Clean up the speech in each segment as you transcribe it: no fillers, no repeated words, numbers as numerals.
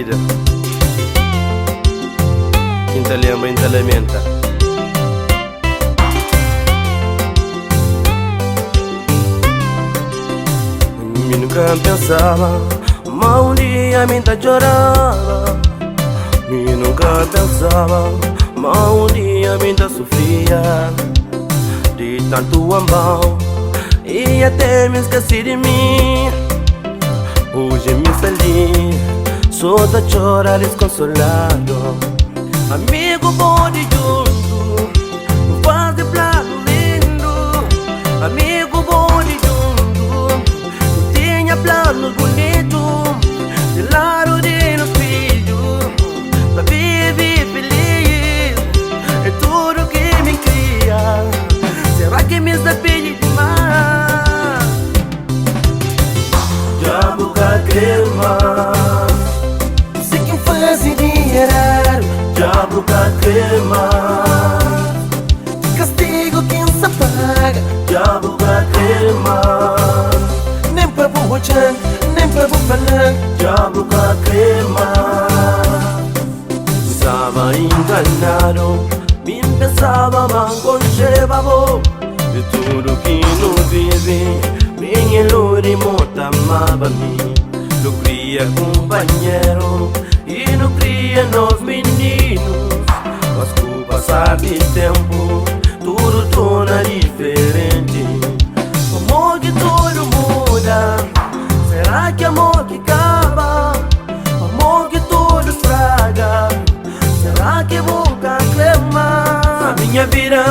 família. Quem te lembra, quem te alimenta. Eu nunca pensava, mas um dia me chorava. Eu nunca pensava, mas um dia me sofria de tanto amor e até me esqueci de mim. Hoje me feliz, só da chorar desconsolado. Amigo bom de junto, faz de plano lindo. Amigo bom de junto, tinha planos bonitos, de lado de nos filhos, pra viver feliz. É tudo que me cria. Será que me despedi demais? Já vou crer mais. Sei quem faz dinheiro. Já vou crer mais. Castigo quem se apaga. Já vou crer mais. Nem para bochar, nem para falar. Já vou crer mais. Estava enganado, me pensava manconcheva. De tudo que não vive, minha loura morta amava-me. Não cria companheiro e não cria novos meninos. Mas com o passar do tempo, tudo torna diferente. Amor que tudo muda, será que amor que acaba? Amor que tudo estraga, será que vou reclamar? A minha vida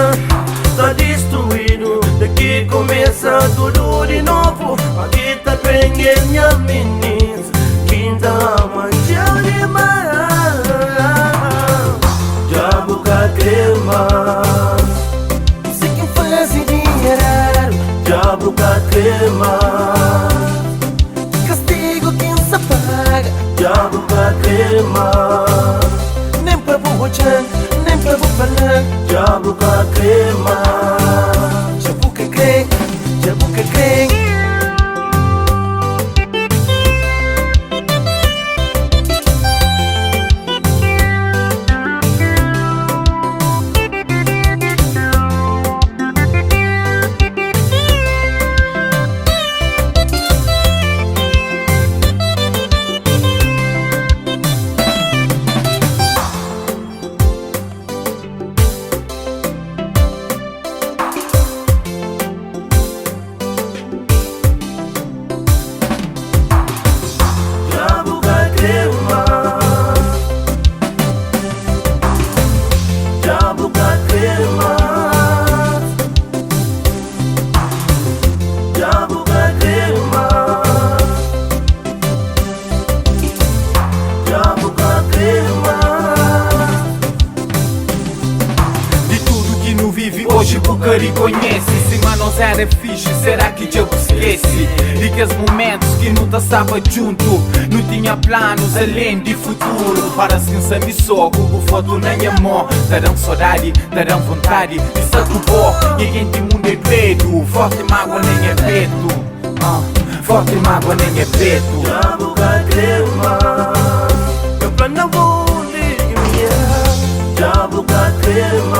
tá destruído, daqui começa tudo de novo. Aqui tá bem minha menina, quem tá ama já demais. Já vou crer mais. Sei quem faz dinheiro. Já vou crer mais. Castigo quem se apaga. Já vou crer mais. Nem para bochar, nem para falar. Já vou crer mais. Já vou crer, já vou crer. Hoje Bucari conhece, se manos era fixe, será que eu esquece? E que os momentos que não estava junto, não tinha planos além de futuro. Para se me soco, o foto na minha mão. Darão saudade, darão vontade de se ocupar. E quem tem mundo é preto, forte mágoa nem é preto. Forte mágoa nem é preto. Já vou crer mais. Eu plano vou ligar. Já vou crer mais.